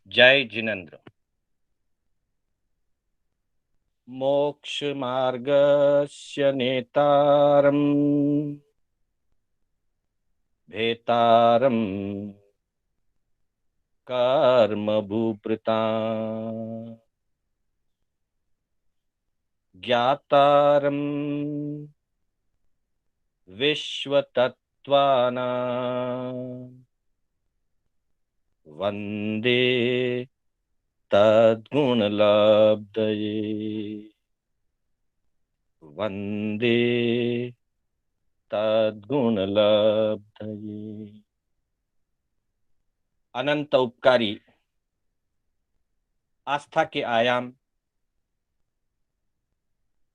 जय जिनेन्द्र। मोक्षमार्गस्य नेतारम् भेतारम् कर्मभूभृता ज्ञातारम् विश्वतत्त्वानां वन्दे तद्गुणलब्धये। वन्दे तद्गुणलब्धये। अनंत उपकारी आस्था के आयाम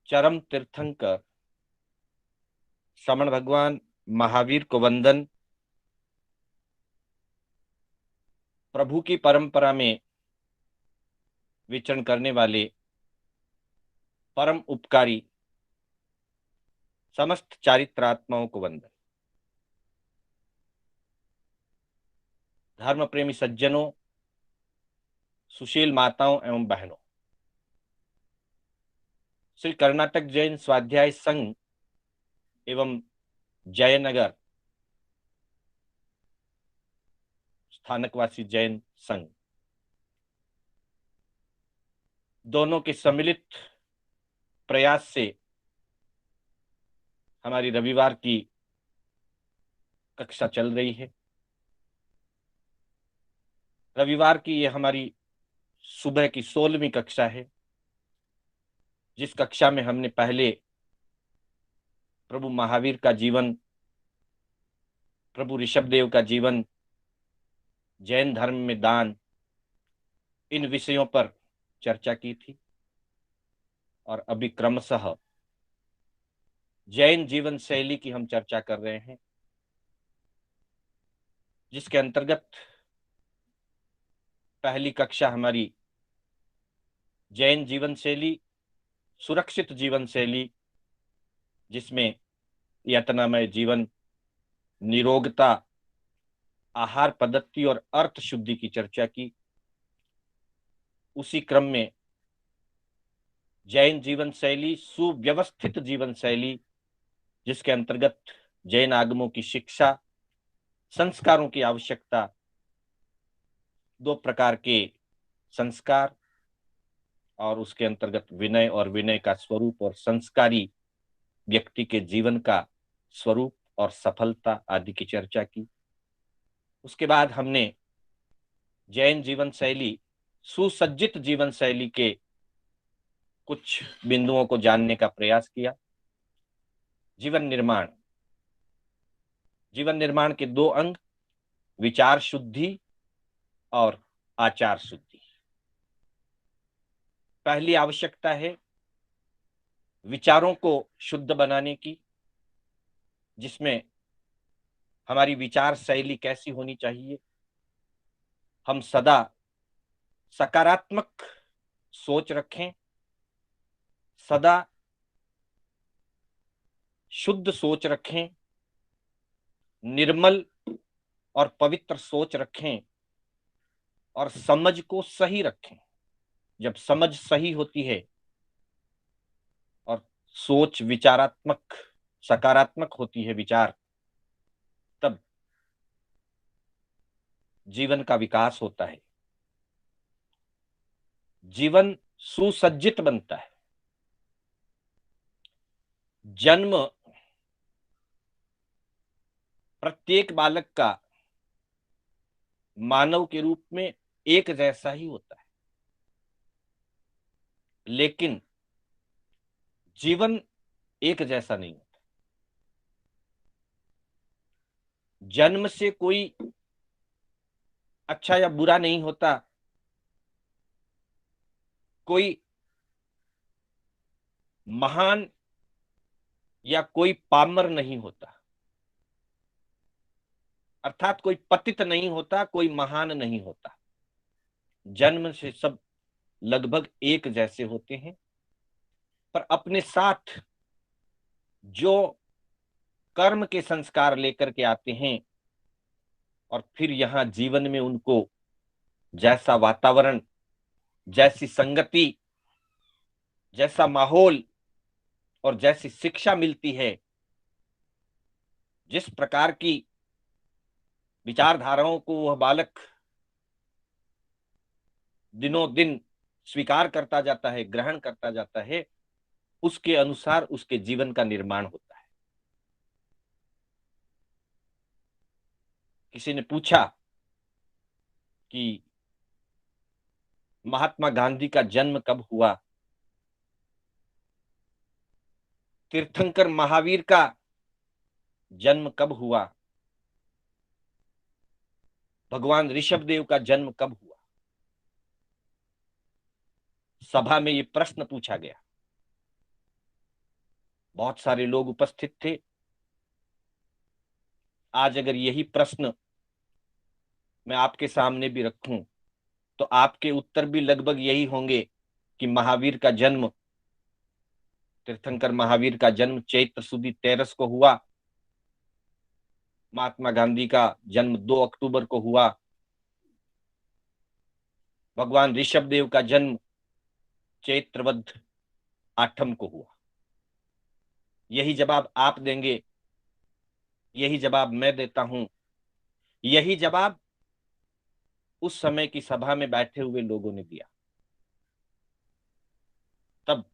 चरम तीर्थंकर श्रमण भगवान महावीर को वंदन। प्रभु की परंपरा में विचरण करने वाले परम उपकारी समस्त चारित्रात्माओं को वंदन। धर्म प्रेमी सज्जनों, सुशील माताओं एवं बहनों, श्री कर्नाटक जैन स्वाध्याय संघ एवं जयनगर स्थानकवासी जैन संघ दोनों के सम्मिलित प्रयास से हमारी रविवार की कक्षा चल रही है। रविवार की ये हमारी सुबह की 16वीं कक्षा है, जिस कक्षा में हमने पहले प्रभु महावीर का जीवन, प्रभु ऋषभदेव का जीवन, जैन धर्म में दान, इन विषयों पर चर्चा की थी। और अभी क्रमशः जैन जीवन शैली की हम चर्चा कर रहे हैं, जिसके अंतर्गत पहली कक्षा हमारी जैन जीवन शैली, सुरक्षित जीवन शैली, जिसमें यातनामय जीवन, निरोगता, आहार पद्धति और अर्थ शुद्धि की चर्चा की। उसी क्रम में जैन जीवन शैली, सुव्यवस्थित जीवन शैली, जिसके अंतर्गत जैन आगमों की शिक्षा, संस्कारों की आवश्यकता, 2 प्रकार के संस्कार और उसके अंतर्गत विनय और विनय का स्वरूप और संस्कारी व्यक्ति के जीवन का स्वरूप और सफलता आदि की चर्चा की। उसके बाद हमने जैन जीवन शैली, सुसज्जित जीवन शैली के कुछ बिंदुओं को जानने का प्रयास किया। जीवन निर्माण, जीवन निर्माण के 2 अंग, विचार शुद्धि और आचार शुद्धि। पहली आवश्यकता है विचारों को शुद्ध बनाने की, जिसमें हमारी विचार शैली कैसी होनी चाहिए। हम सदा सकारात्मक सोच रखें, सदा शुद्ध सोच रखें, निर्मल और पवित्र सोच रखें और समझ को सही रखें। जब समझ सही होती है और सोच विचारात्मक, सकारात्मक होती है विचार, तब जीवन का विकास होता है, जीवन सुसज्जित बनता है। जन्म प्रत्येक बालक का मानव के रूप में एक जैसा ही होता है, लेकिन जीवन एक जैसा नहीं होता। जन्म से कोई अच्छा या बुरा नहीं होता, कोई महान या कोई पामर नहीं होता, अर्थात कोई पतित नहीं होता, कोई महान नहीं होता। जन्म से सब लगभग एक जैसे होते हैं, पर अपने साथ जो कर्म के संस्कार लेकर के आते हैं और फिर यहां जीवन में उनको जैसा वातावरण, जैसी संगति, जैसा माहौल और जैसी शिक्षा मिलती है, जिस प्रकार की विचारधाराओं को वह बालक दिनों दिन स्वीकार करता जाता है, ग्रहण करता जाता है, उसके अनुसार उसके जीवन का निर्माण होता है। किसी ने पूछा कि महात्मा गांधी का जन्म कब हुआ? तीर्थंकर महावीर का जन्म कब हुआ? भगवान ऋषभ देव का जन्म कब हुआ? सभा में ये प्रश्न पूछा गया। बहुत सारे लोग उपस्थित थे। आज अगर यही प्रश्न मैं आपके सामने भी रखूं तो आपके उत्तर भी लगभग यही होंगे कि महावीर का जन्म, तीर्थंकर महावीर का जन्म चैत्र सुदी 13 को हुआ। महात्मा गांधी का जन्म 2 अक्टूबर को हुआ। भगवान ऋषभ देव का जन्म चैत्रवद 8 को हुआ। यही जवाब आप देंगे, यही जवाब मैं देता हूं, यही जवाब उस समय की सभा में बैठे हुए लोगों ने दिया। तब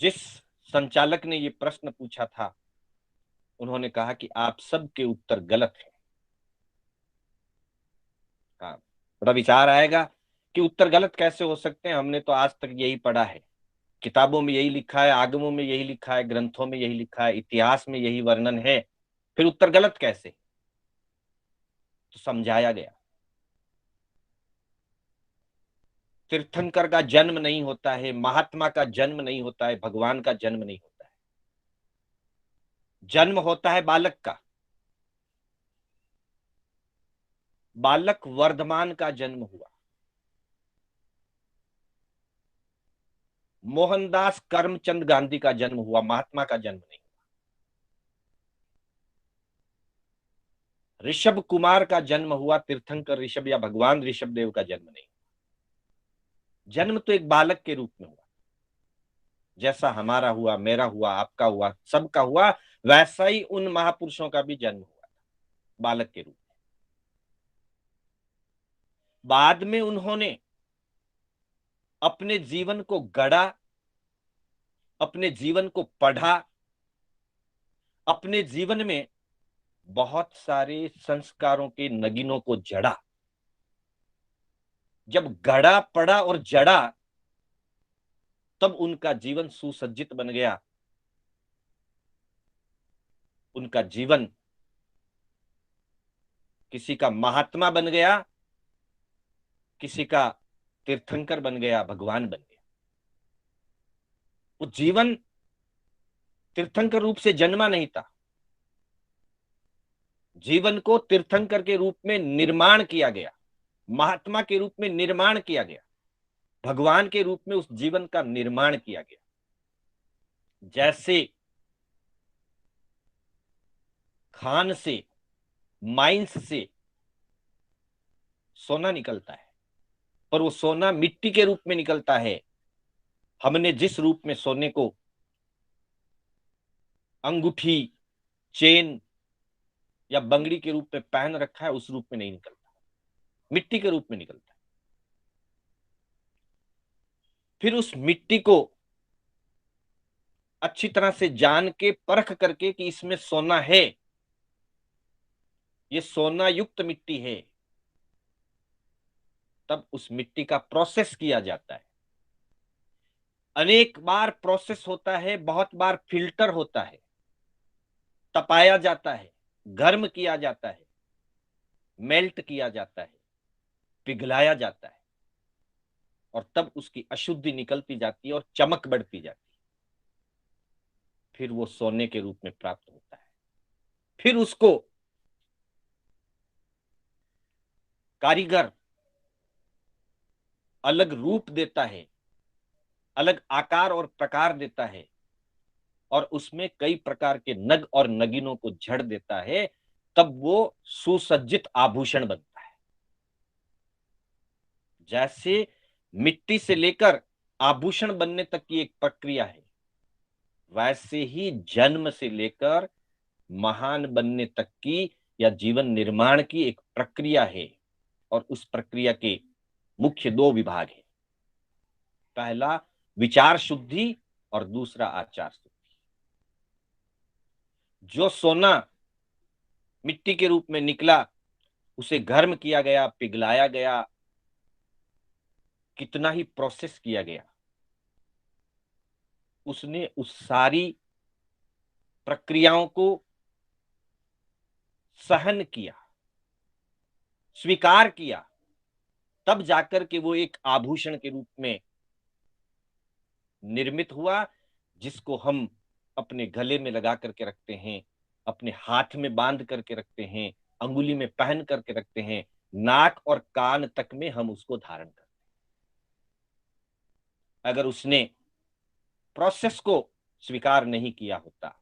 जिस संचालक ने ये प्रश्न पूछा था, उन्होंने कहा कि आप सबके उत्तर गलत हैं। हाँ, बड़ा विचार आएगा कि उत्तर गलत कैसे हो सकते हैं। हमने तो आज तक यही पढ़ा है, किताबों में यही लिखा है, आगमों में यही लिखा है, ग्रंथों में यही लिखा है, इतिहास में यही वर्णन है, फिर उत्तर गलत कैसे? तो समझाया गया, तीर्थंकर का जन्म नहीं होता है, महात्मा का जन्म नहीं होता है, भगवान का जन्म नहीं होता है। जन्म होता है बालक का। बालक वर्धमान का जन्म हुआ। मोहनदास करमचंद गांधी का जन्म हुआ, महात्मा का जन्म नहीं। ऋषभ कुमार का जन्म हुआ, तीर्थंकर ऋषभ या भगवान ऋषभ देव का जन्म नहीं। जन्म तो एक बालक के रूप में हुआ। जैसा हमारा हुआ, मेरा हुआ, आपका हुआ, सबका हुआ, वैसा ही उन महापुरुषों का भी जन्म हुआ बालक के रूप में। बाद में उन्होंने अपने जीवन को गढ़ा, अपने जीवन को पढ़ा, अपने जीवन में बहुत सारे संस्कारों के नगीनों को जड़ा। जब गढ़ा, पड़ा और जड़ा, तब उनका जीवन सुसज्जित बन गया। उनका जीवन किसी का महात्मा बन गया, किसी का तीर्थंकर बन गया, भगवान बन गया। वो जीवन तीर्थंकर रूप से जन्मा नहीं था। जीवन को तीर्थंकर के रूप में निर्माण किया गया, महात्मा के रूप में निर्माण किया गया, भगवान के रूप में उस जीवन का निर्माण किया गया। जैसे खान से, माइंस से सोना निकलता है, पर वो सोना मिट्टी के रूप में निकलता है। हमने जिस रूप में सोने को अंगूठी, चेन या बंगड़ी के रूप में पहन रखा है, उस रूप में नहीं निकलता, मिट्टी के रूप में निकलता है। फिर उस मिट्टी को अच्छी तरह से जान के, परख करके कि इसमें सोना है, ये सोना युक्त मिट्टी है, तब उस मिट्टी का प्रोसेस किया जाता है। अनेक बार प्रोसेस होता है, बहुत बार फिल्टर होता है, तपाया जाता है, गर्म किया जाता है, मेल्ट किया जाता है, पिघलाया जाता है, और तब उसकी अशुद्धि निकलती जाती है और चमक बढ़ती जाती है। फिर वो सोने के रूप में प्राप्त होता है। फिर उसको कारीगर अलग रूप देता है, अलग आकार और प्रकार देता है, और उसमें कई प्रकार के नग और नगीनों को जड़ देता है। तब वो सुसज्जित आभूषण बनता है। जैसे मिट्टी से लेकर आभूषण बनने तक की एक प्रक्रिया है, वैसे ही जन्म से लेकर महान बनने तक की या जीवन निर्माण की एक प्रक्रिया है। और उस प्रक्रिया के मुख्य दो विभाग हैं, पहला विचार शुद्धि और दूसरा आचार शुद्धि। जो सोना मिट्टी के रूप में निकला, उसे गर्म किया गया, पिघलाया गया, कितना ही प्रोसेस किया गया, उसने उस सारी प्रक्रियाओं को सहन किया, स्वीकार किया, तब जाकर के वो एक आभूषण के रूप में निर्मित हुआ, जिसको हम अपने गले में लगा करके रखते हैं, अपने हाथ में बांध करके रखते हैं, अंगुली में पहन करके रखते हैं, नाक और कान तक में हम उसको धारण करते हैं। अगर उसने प्रोसेस को स्वीकार नहीं किया होता,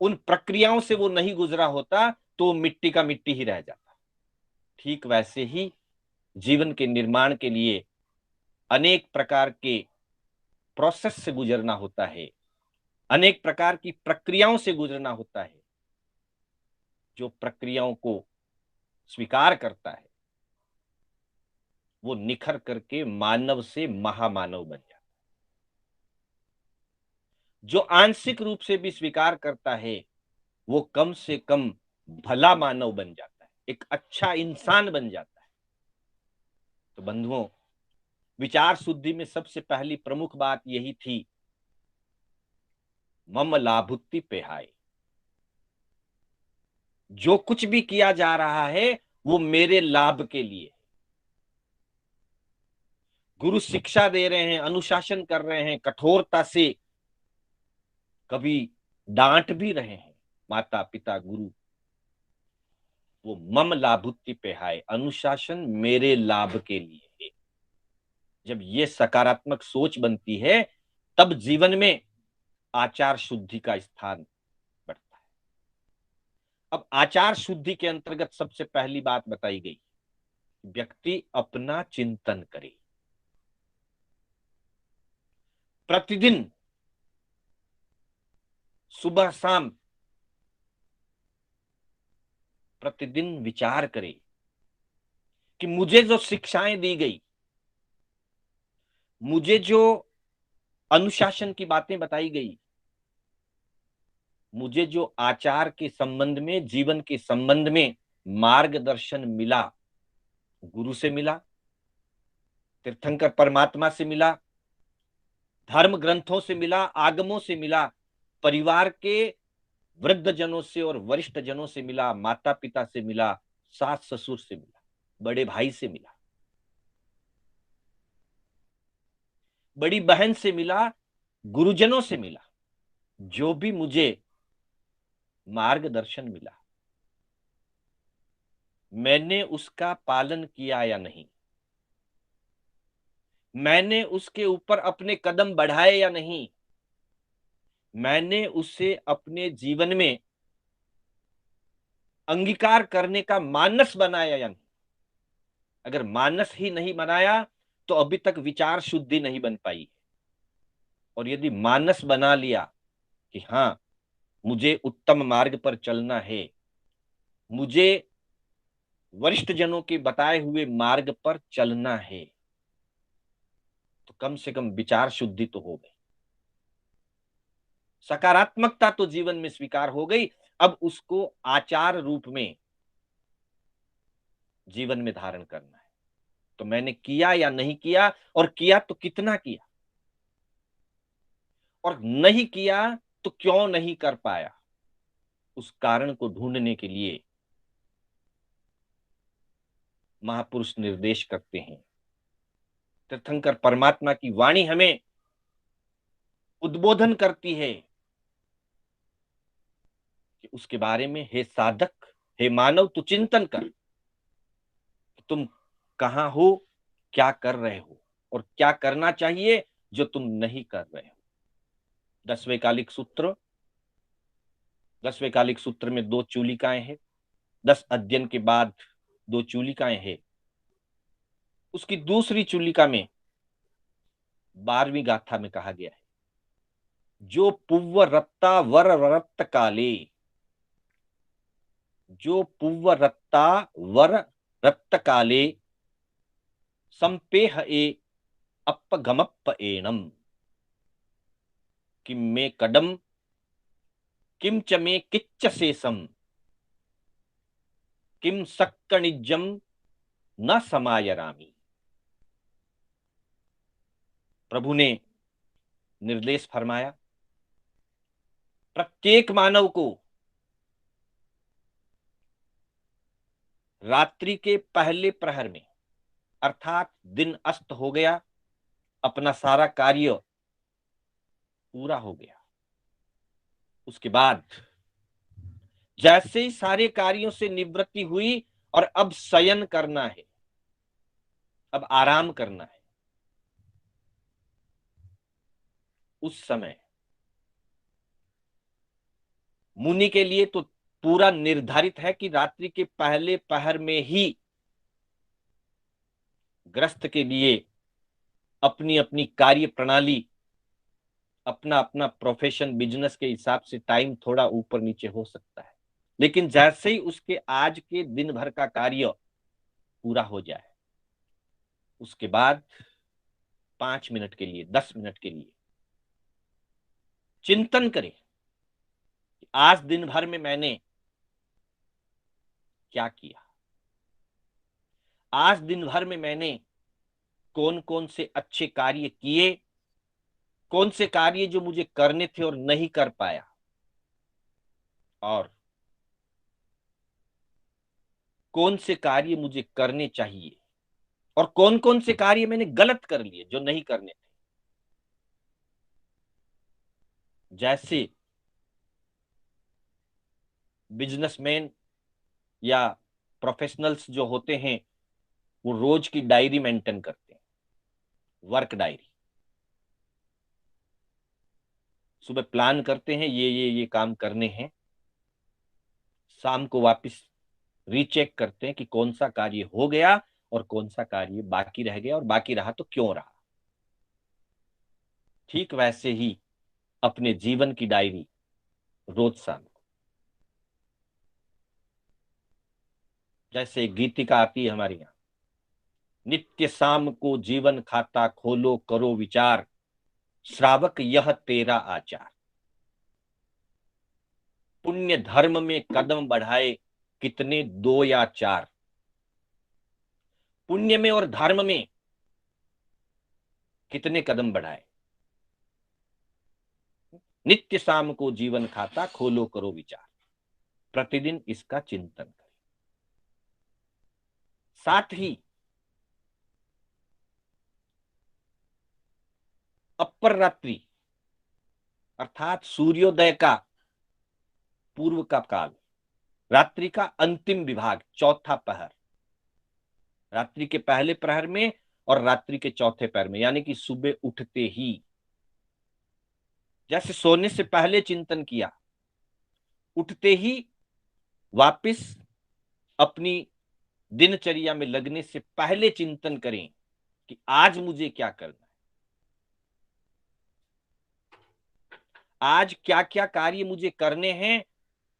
उन प्रक्रियाओं से वो नहीं गुजरा होता, तो मिट्टी का मिट्टी ही रह जाता। ठीक वैसे ही जीवन के निर्माण के लिए अनेक प्रकार के प्रोसेस से गुजरना होता है, अनेक प्रकार की प्रक्रियाओं से गुजरना होता है। जो प्रक्रियाओं को स्वीकार करता है, वो निखर करके मानव से महामानव बन जाता है। जो आंशिक रूप से भी स्वीकार करता है, वो कम से कम भला मानव बन जाता है, एक अच्छा इंसान बन जाता है। तो बंधुओं, विचार शुद्धि में सबसे पहली प्रमुख बात यही थी, मम लाभुत्ति पेहाय। जो कुछ भी किया जा रहा है वो मेरे लाभ के लिए। गुरु शिक्षा दे रहे हैं, अनुशासन कर रहे हैं, कठोरता से कभी डांट भी रहे हैं माता पिता गुरु, वो मम लाभुत्ति पेहाय, अनुशासन मेरे लाभ के लिए है। जब ये सकारात्मक सोच बनती है, तब जीवन में आचार शुद्धि का स्थान बढ़ता है। अब आचार शुद्धि के अंतर्गत सबसे पहली बात बताई गई, व्यक्ति अपना चिंतन करे। प्रतिदिन सुबह शाम प्रतिदिन विचार करे कि मुझे जो शिक्षाएं दी गई, मुझे जो अनुशासन की बातें बताई गई, मुझे जो आचार के संबंध में, जीवन के संबंध में मार्गदर्शन मिला, गुरु से मिला, तीर्थंकर परमात्मा से मिला, धर्म ग्रंथों से मिला, आगमों से मिला, परिवार के वृद्ध जनों से और वरिष्ठ जनों से मिला, माता पिता से मिला, सास ससुर से मिला, बड़े भाई से मिला, बड़ी बहन से मिला, गुरुजनों से मिला। जो भी मुझे मार्गदर्शन मिला, मैंने उसका पालन किया या नहीं, मैंने उसके ऊपर अपने कदम बढ़ाए या नहीं, मैंने उसे अपने जीवन में अंगीकार करने का मानस बनाया या नहीं। अगर मानस ही नहीं बनाया तो अभी तक विचार शुद्धि नहीं बन पाई। और यदि मानस बना लिया कि हाँ, मुझे उत्तम मार्ग पर चलना है, मुझे वरिष्ठ जनों के बताए हुए मार्ग पर चलना है, तो कम से कम विचार शुद्धि तो हो गई, सकारात्मकता तो जीवन में स्वीकार हो गई। अब उसको आचार रूप में जीवन में धारण करना है। तो मैंने किया या नहीं किया, और किया तो कितना किया, और नहीं किया तो क्यों नहीं कर पाया, उस कारण को ढूंढने के लिए महापुरुष निर्देश करते हैं। तीर्थंकर परमात्मा की वाणी हमें उद्बोधन करती है कि उसके बारे में, हे साधक, हे मानव, तू चिंतन कर, तुम कहां हो, क्या कर रहे हो, और क्या करना चाहिए जो तुम नहीं कर रहे हो। 10वें कालिक सूत्र, 10वें कालिक सूत्र में 2 चूलिकाएं हैं। 10 अध्ययन के बाद 2 चूलिकाएं हैं। उसकी दूसरी चुलिका में 12वीं गाथा में कहा गया है, जो पुव्व रत्ता वर रत्त काले, जो पुव्व रत्ता वर रत्त काले, संपेह ए अपगमप्प एनम, किम में कदम किम च में किच्च शेषम, किम सक्कणिजम न समायरामी। प्रभु ने निर्देश फरमाया, प्रत्येक मानव को रात्रि के पहले प्रहर में, अर्थात दिन अस्त हो गया, अपना सारा कार्य पूरा हो गया, उसके बाद जैसे ही सारे कार्यों से निवृत्ति हुई और अब शयन करना है, अब आराम करना है, उस समय मुनि के लिए तो पूरा निर्धारित है कि रात्रि के पहले पहर में ही ग्रस्त के लिए अपनी अपनी कार्य प्रणाली, अपना अपना प्रोफेशन, बिजनेस के हिसाब से टाइम थोड़ा ऊपर नीचे हो सकता है, लेकिन जैसे ही उसके आज के दिन भर का कार्य पूरा हो जाए, उसके बाद 5 मिनट के लिए, 10 मिनट के लिए चिंतन करें कि आज दिन भर में मैंने क्या किया, आज दिन भर में मैंने कौन कौन से अच्छे कार्य किए, कौन से कार्य जो मुझे करने थे और नहीं कर पाया, और कौन से कार्य मुझे करने चाहिए, और कौन कौन से कार्य मैंने गलत कर लिए जो नहीं करने थे। जैसे बिजनेसमैन या प्रोफेशनल्स जो होते हैं, वो रोज की डायरी मेंटेन करते हैं, वर्क डायरी। सुबह प्लान करते हैं ये काम करने हैं, शाम को वापस रीचेक करते हैं कि कौन सा कार्य हो गया और कौन सा कार्य बाकी रह गया, और बाकी रहा तो क्यों रहा। ठीक वैसे ही अपने जीवन की डायरी रोज शाम को, जैसे गीतिका आती है हमारे यहाँ, नित्य शाम को जीवन खाता खोलो करो विचार, श्रावक यह तेरा आचार, पुण्य धर्म में कदम बढ़ाए कितने 2 या 4, पुण्य में और धर्म में कितने कदम बढ़ाए, नित्य शाम को जीवन खाता खोलो करो विचार, प्रतिदिन इसका चिंतन करें। साथ ही अपर रात्रि, अर्थात सूर्योदय का पूर्व का काल, रात्रि का अंतिम विभाग, चौथा पहर, रात्रि के पहले प्रहर में और रात्रि के चौथे पहर में, यानी कि सुबह उठते ही, जैसे सोने से पहले चिंतन किया, उठते ही वापस अपनी दिनचर्या में लगने से पहले चिंतन करें कि आज मुझे क्या करना है, आज क्या क्या कार्य मुझे करने हैं,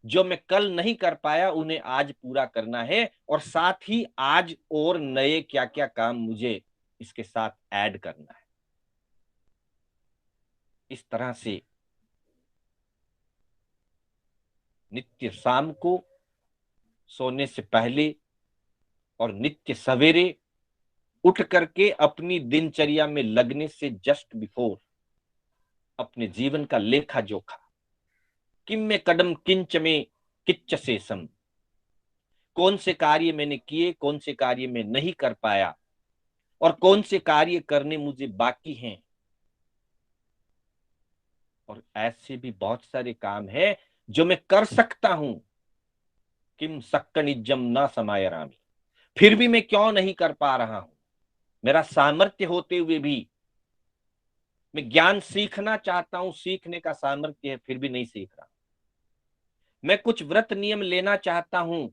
जो मैं कल नहीं कर पाया उन्हें आज पूरा करना है, और साथ ही आज और नए क्या क्या काम मुझे इसके साथ ऐड करना है। इस तरह से नित्य शाम को सोने से पहले और नित्य सवेरे उठ करके अपनी दिनचर्या में लगने से जस्ट बिफोर अपने जीवन का लेखा जोखा, किम में कदम किंच में किच्च शेषम, कौन से कार्य मैंने किए, कौन से कार्य में नहीं कर पाया, और कौन से कार्य करने मुझे बाकी हैं, और ऐसे भी बहुत सारे काम हैं जो मैं कर सकता हूं, किम सक्कनिजम न समायरामी, फिर भी मैं क्यों नहीं कर पा रहा हूं, मेरा सामर्थ्य होते हुए भी, मैं ज्ञान सीखना चाहता हूं, सीखने का सामर्थ्य है, फिर भी नहीं सीख रहा, मैं कुछ व्रत नियम लेना चाहता हूं,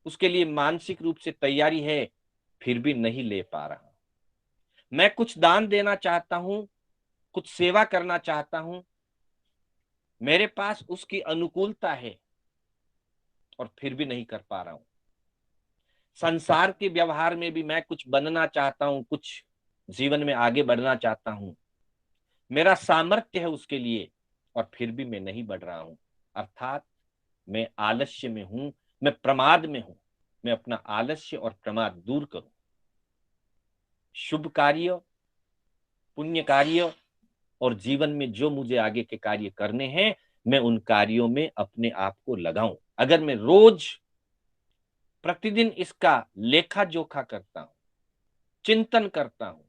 उसके लिए मानसिक रूप से तैयारी है, फिर भी नहीं ले पा रहा हूं। मैं कुछ दान देना चाहता हूं, कुछ सेवा करना चाहता हूं, मेरे पास उसकी अनुकूलता है और फिर भी नहीं कर पा रहा हूं। संसार के व्यवहार में भी मैं कुछ बनना चाहता हूं, कुछ जीवन में आगे बढ़ना चाहता हूं, मेरा सामर्थ्य है उसके लिए, और फिर भी मैं नहीं बढ़ रहा हूं। अर्थात मैं आलस्य में हूं, मैं प्रमाद में हूं। मैं अपना आलस्य और प्रमाद दूर करूं। शुभ कार्य, पुण्य कार्य और जीवन में जो मुझे आगे के कार्य करने हैं, मैं उन कार्यों में अपने आप को लगाऊं। अगर मैं रोज प्रतिदिन इसका लेखा जोखा करता हूं, चिंतन करता हूं,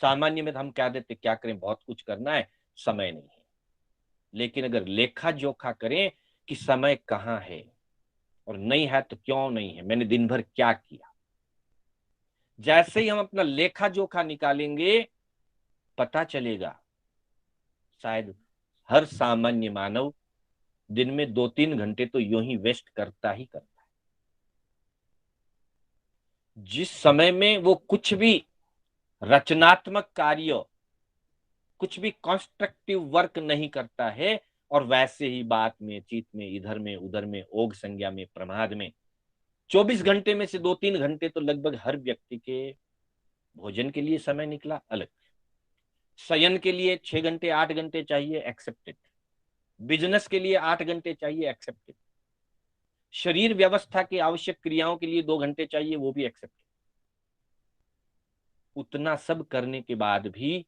सामान्य में तो हम कह देते क्या करें, बहुत कुछ करना है, समय नहीं है। लेकिन अगर लेखा जोखा करें कि समय कहाँ है, और नहीं है तो क्यों नहीं है, मैंने दिन भर क्या किया, जैसे ही हम अपना लेखा जोखा निकालेंगे, पता चलेगा शायद हर सामान्य मानव दिन में 2-3 घंटे तो यूं ही वेस्ट करता ही करता है। जिस समय में वो कुछ भी रचनात्मक कार्य, कुछ भी कंस्ट्रक्टिव वर्क नहीं करता है, और वैसे ही बात में, चीत में, इधर में, उधर में, ओघ संज्ञा में, प्रमाद में, 24 घंटे में से 2-3 घंटे तो लगभग हर व्यक्ति के भोजन के लिए समय निकला, अलग। शयन के लिए 6 घंटे 8 घंटे चाहिए, एक्सेप्टेड। बिजनेस के लिए 8 घंटे चाहिए, एक्सेप्टेड। शरीर व्यवस्था की आवश्यक क्रियाओं के लिए 2 घंटे चाहिए, वो भी एक्सेप्टेड। उतना सब करने के बाद भी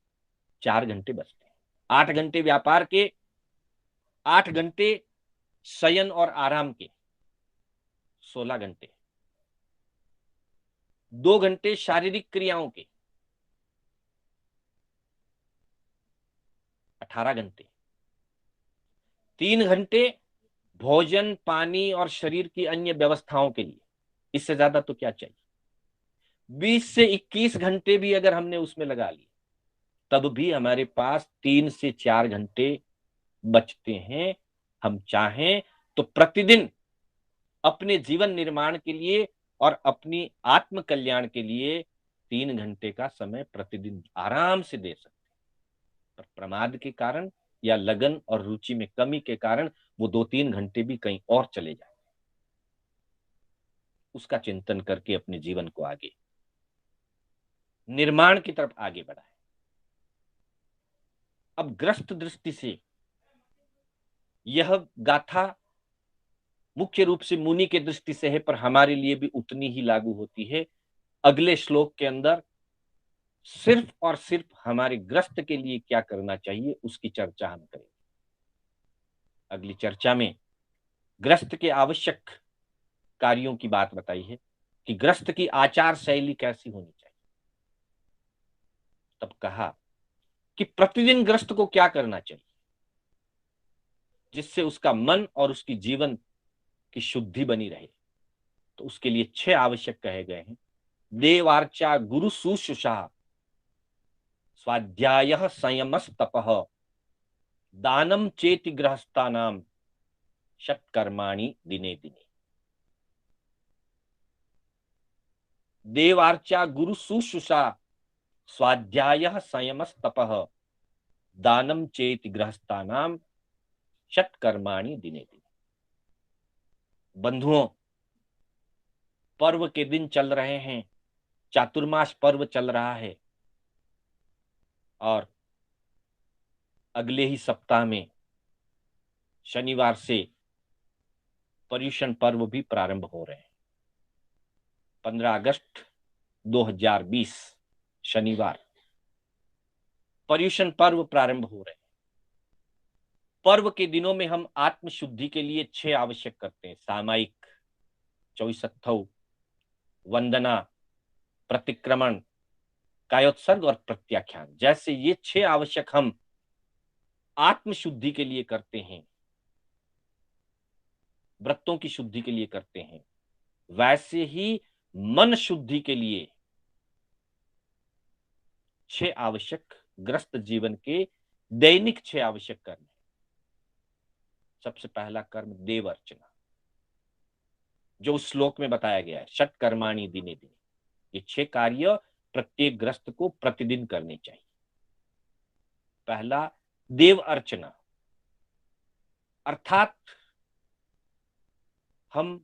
4 घंटे बचते हैं। 8 घंटे व्यापार के, 8 घंटे शयन और आराम के, 16 घंटे। 2 घंटे शारीरिक क्रियाओं के, 18 घंटे। 3 घंटे भोजन, पानी और शरीर की अन्य व्यवस्थाओं के लिए। इससे ज्यादा तो क्या चाहिए। 20 से 21 घंटे भी अगर हमने उसमें लगा लिए, तब भी हमारे पास 3 से 4 घंटे बचते हैं। हम चाहें तो प्रतिदिन अपने जीवन निर्माण के लिए और अपनी आत्म कल्याण के लिए 3 घंटे का समय प्रतिदिन आराम से दे सकते हैं। पर प्रमाद के कारण या लगन और रुचि में कमी के कारण वो 2-3 घंटे भी कहीं और चले जाते। उसका चिंतन करके अपने जीवन को आगे निर्माण की तरफ आगे बढ़ाए। अब ग्रस्त दृष्टि से यह गाथा मुख्य रूप से मुनि के दृष्टि से है, पर हमारे लिए भी उतनी ही लागू होती है। अगले श्लोक के अंदर सिर्फ और सिर्फ हमारे ग्रस्त के लिए क्या करना चाहिए उसकी चर्चा हम करेंगे। अगली चर्चा में ग्रस्त के आवश्यक कार्यों की बात बताई है कि ग्रस्त की आचार शैली कैसी होनी चाहिए। तब कहा कि प्रतिदिन ग्रस्त को क्या करना चाहिए जिससे उसका मन और उसकी जीवन की शुद्धि बनी रहे। तो उसके लिए 6 आवश्यक कहे गए हैं। देवार्चा, गुरु शुश्रूषा, स्वाध्याय, संयमस्तपः, दानम चेति गृहस्थानाम, षट्कर्माणि दिने दिने। देवार्चा, गुरु शुश्रूषा, स्वाध्याय, संयमस्तपः, दानम चेति गृहस्थानाम, षट्कर्माणि दिने दिने। बंधुओं, पर्व के दिन चल रहे हैं, चातुर्मास पर्व चल रहा है, और अगले ही सप्ताह में शनिवार से पर्युषण पर्व भी प्रारंभ हो रहे हैं। 15 अगस्त 2020 शनिवार पर्युषण पर्व प्रारंभ हो रहे हैं। पर्व के दिनों में हम आत्म शुद्धि के लिए 6 आवश्यक करते हैं। सामायिक, चौसत्थव, वंदना, प्रतिक्रमण, कायोत्सर्ग और प्रत्याख्यान। जैसे ये 6 आवश्यक हम आत्म शुद्धि के लिए करते हैं, व्रतों की शुद्धि के लिए करते हैं, वैसे ही मन शुद्धि के लिए 6 आवश्यक ग्रस्त जीवन के दैनिक 6 आवश्यक कर्म। सबसे पहला कर्म देव अर्चना। जो उस श्लोक में बताया गया है, षट कर्माणि दिने दिने, ये 6 कार्य प्रत्येक ग्रस्त को प्रतिदिन करने चाहिए। पहला, देव अर्चना, अर्थात हम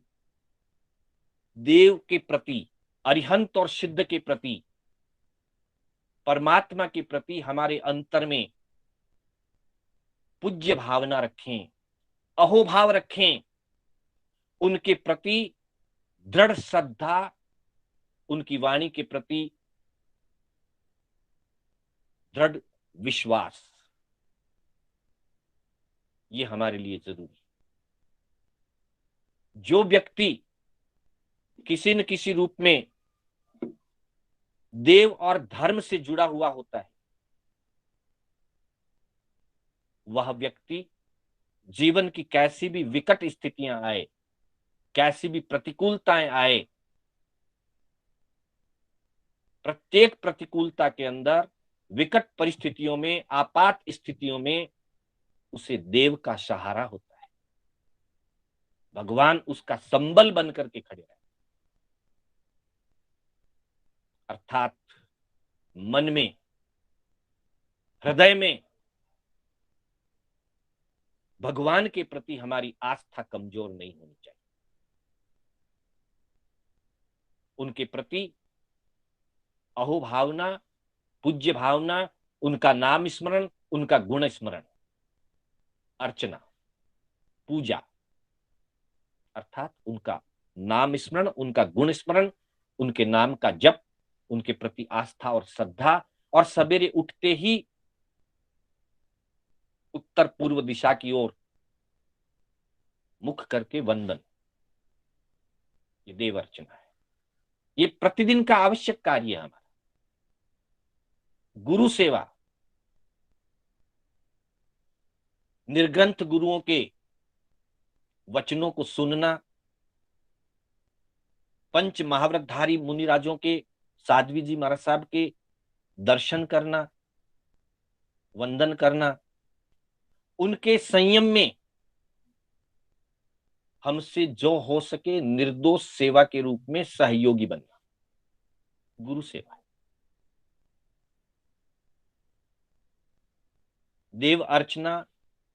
देव के प्रति, अरिहंत और सिद्ध के प्रति, परमात्मा के प्रति हमारे अंतर में पूज्य भावना रखें, अहोभाव रखें, उनके प्रति दृढ़ श्रद्धा, उनकी वाणी के प्रति दृढ़ विश्वास, ये हमारे लिए जरूरी। जो व्यक्ति किसी न किसी रूप में देव और धर्म से जुड़ा हुआ होता है, वह व्यक्ति जीवन की कैसी भी विकट स्थितियां आए, कैसी भी प्रतिकूलताएं आए, प्रत्येक प्रतिकूलता के अंदर, विकट परिस्थितियों में, आपात स्थितियों में उसे देव का सहारा होता है। भगवान उसका संबल बन करके खड़े रहते, अर्थात मन में, हृदय में भगवान के प्रति हमारी आस्था कमजोर नहीं होनी चाहिए। उनके प्रति अहोभावना, पूज्य भावना, उनका नाम स्मरण, उनका गुण स्मरण, अर्चना, पूजा, अर्थात उनका नाम स्मरण, उनका गुण स्मरण, उनके नाम का जप, उनके प्रति आस्था और श्रद्धा, और सवेरे उठते ही उत्तर पूर्व दिशा की ओर मुख करके वंदन, ये देव अर्चना है। ये प्रतिदिन का आवश्यक कार्य है हमारा। गुरु सेवा, निर्ग्रंथ गुरुओं के वचनों को सुनना, पंच महाव्रतधारी मुनिराजों के, साध्वी जी महाराज साहब के दर्शन करना, वंदन करना, उनके संयम में हमसे जो हो सके निर्दोष सेवा के रूप में सहयोगी बनना, गुरु सेवा। देव अर्चना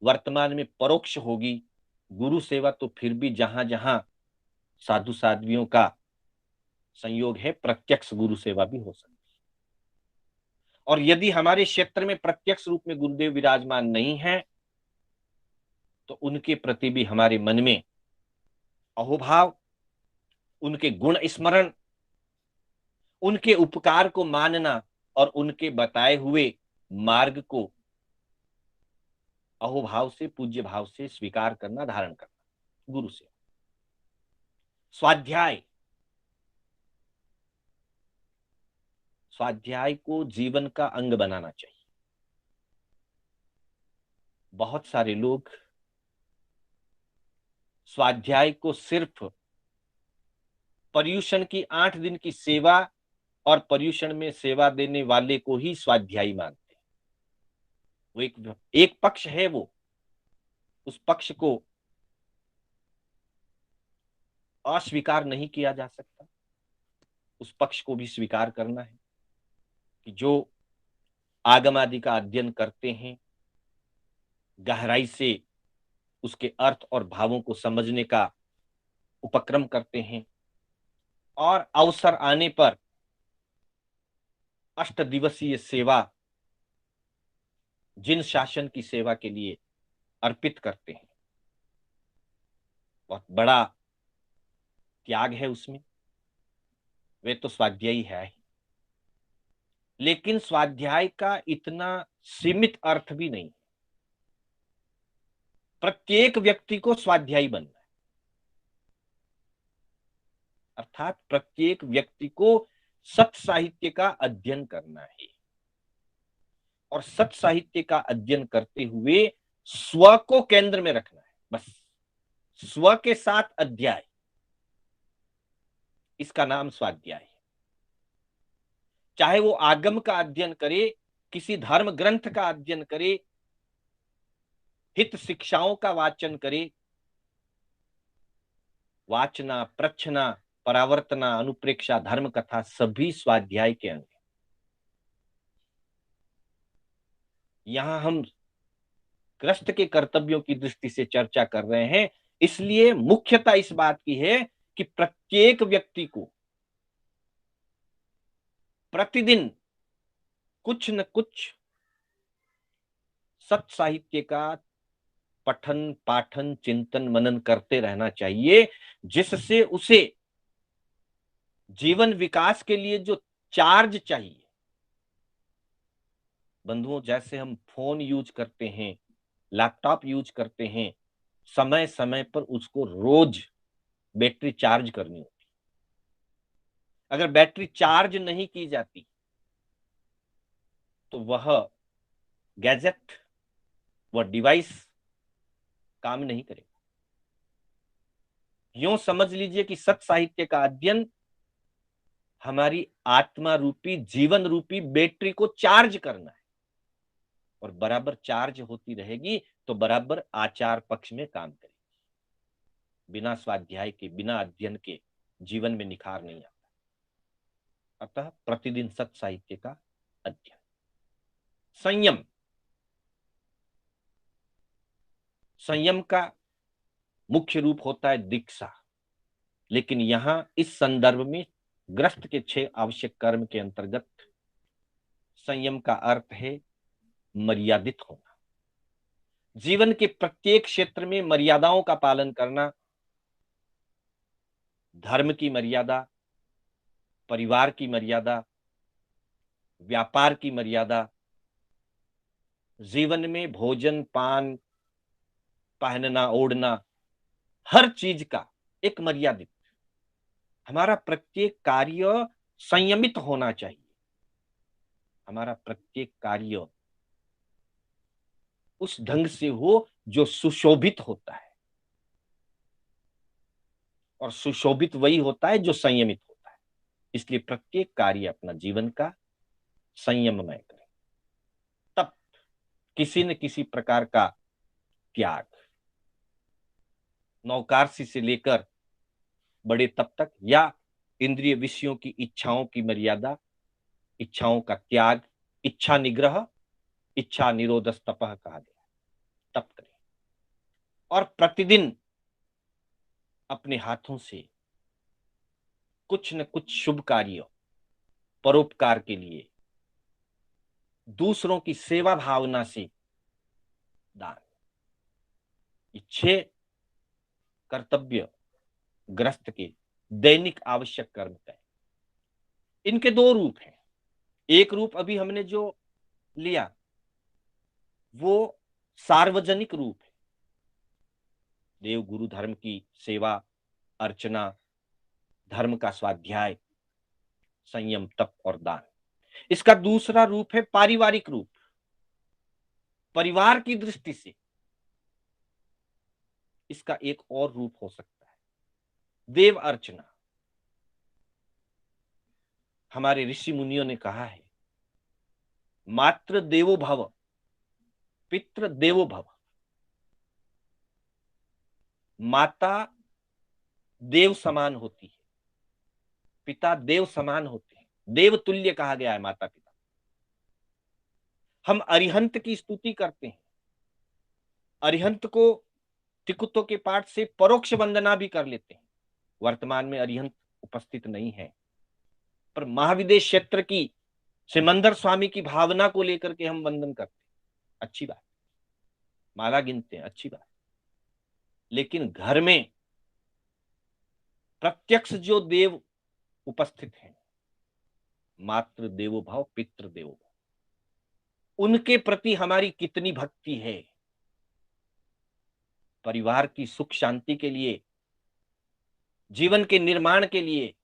वर्तमान में परोक्ष होगी, गुरु सेवा तो फिर भी जहां जहां साधु साध्वियों का संयोग है, प्रत्यक्ष गुरु सेवा भी हो सकती है। और यदि हमारे क्षेत्र में प्रत्यक्ष रूप में गुरुदेव विराजमान नहीं है, तो उनके प्रति भी हमारे मन में अहोभाव, उनके गुण स्मरण, उनके उपकार को मानना और उनके बताए हुए मार्ग को अहोभाव से, पूज्य भाव से स्वीकार करना, धारण करना, गुरु से। स्वाध्याय, स्वाध्याय को जीवन का अंग बनाना चाहिए। बहुत सारे लोग स्वाध्याय को सिर्फ पर्युषण की 8 दिन की सेवा और पर्युषण में सेवा देने वाले को ही स्वाध्यायी मानते हैं। वो एक पक्ष है, वो उस पक्ष को अस्वीकार नहीं किया जा सकता। उस पक्ष को भी स्वीकार करना है कि जो आगम आदि का अध्ययन करते हैं, गहराई से उसके अर्थ और भावों को समझने का उपक्रम करते हैं, और अवसर आने पर 8 दिवसीय सेवा जिन शासन की सेवा के लिए अर्पित करते हैं, बहुत बड़ा त्याग है उसमें। वे तो स्वाध्यायी है ही, लेकिन स्वाध्याय का इतना सीमित अर्थ भी नहीं। प्रत्येक व्यक्ति को स्वाध्यायी बनना है, अर्थात प्रत्येक व्यक्ति को सत साहित्य का अध्ययन करना है, और सत साहित्य का अध्ययन करते हुए स्व को केंद्र में रखना है। बस स्व के साथ अध्याय, इसका नाम स्वाध्याय है। चाहे वो आगम का अध्ययन करे, किसी धर्म ग्रंथ का अध्ययन करे, हित शिक्षाओं का वाचन करे, वाचना, प्रच्छना, परावर्तना, अनुप्रेक्षा, धर्म कथा सभी स्वाध्याय के अंग। यहां हम ग्रस्त के कर्तव्यों की दृष्टि से चर्चा कर रहे हैं, इसलिए मुख्यता इस बात की है कि प्रत्येक व्यक्ति को प्रतिदिन कुछ न कुछ सत साहित्य का पठन, पाठन, चिंतन, मनन करते रहना चाहिए, जिससे उसे जीवन विकास के लिए जो चार्ज चाहिए। बंधुओं, जैसे हम फोन यूज करते हैं, लैपटॉप यूज करते हैं, समय समय पर उसको रोज बैटरी चार्ज करनी होती। अगर बैटरी चार्ज नहीं की जाती तो वह गैजेट, वह डिवाइस काम नहीं करेगा। यूं समझ लीजिए कि सत साहित्य का अध्ययन हमारी आत्मा रूपी, जीवन रूपी बैटरी को चार्ज करना है, और बराबर चार्ज होती रहेगी तो बराबर आचार पक्ष में काम करेगी। बिना स्वाध्याय के, बिना अध्ययन के जीवन में निखार नहीं आता। अतः प्रतिदिन सत साहित्य का अध्ययन। संयम, संयम का मुख्य रूप होता है दीक्षा, लेकिन यहां इस संदर्भ में ग्रस्त के 6 आवश्यक कर्म के अंतर्गत संयम का अर्थ है मर्यादित होना। जीवन के प्रत्येक क्षेत्र में मर्यादाओं का पालन करना, धर्म की मर्यादा, परिवार की मर्यादा, व्यापार की मर्यादा, जीवन में भोजन, पान, पहनना, ओढ़ना, हर चीज का एक मर्यादित। हमारा प्रत्येक कार्य संयमित होना चाहिए। हमारा प्रत्येक कार्य उस ढंग से हो जो सुशोभित होता है, और सुशोभित वही होता है जो संयमित होता है। इसलिए प्रत्येक कार्य अपना जीवन का संयममय करें, तब किसी न किसी प्रकार का त्याग, नौकारसी से लेकर बड़े तब तक, या इंद्रिय विषयों की इच्छाओं की मर्यादा, इच्छाओं का त्याग, इच्छा निग्रह, इच्छा निरोधस तपः कहा गया, तप करें। और प्रतिदिन अपने हाथों से कुछ न कुछ शुभ कार्य, परोपकार के लिए, दूसरों की सेवा भावना से दान। ये 6 कर्तव्य ग्रस्त के दैनिक आवश्यक कर्म है। इनके 2 रूप हैं। एक रूप अभी हमने जो लिया वो सार्वजनिक रूप है, देव गुरु धर्म की सेवा, अर्चना, धर्म का स्वाध्याय, संयम, तप और दान। इसका दूसरा रूप है पारिवारिक रूप। परिवार की दृष्टि से इसका एक और रूप हो सकता है देव अर्चना। हमारे ऋषि मुनियों ने कहा है, मातृ देवो भव, पितृ देवो भव। माता देव समान होती है, पिता देव समान होते हैं, देव तुल्य कहा गया है माता पिता। हम अरिहंत की स्तुति करते हैं, अरिहंत को तिकुत्तों के पाठ से परोक्ष वंदना भी कर लेते हैं। वर्तमान में अरिहंत उपस्थित नहीं है, पर महाविदेश क्षेत्र की सिमंदर स्वामी की भावना को लेकर के हम वंदन करते हैं, अच्छी बात, माला गिनते हैं, अच्छी बात। लेकिन घर में प्रत्यक्ष जो देव उपस्थित हैं, मातृ देवो भाव, पितृ देवो भाव, उनके प्रति हमारी कितनी भक्ति है। परिवार की सुख शांति के लिए, जीवन के निर्माण के लिए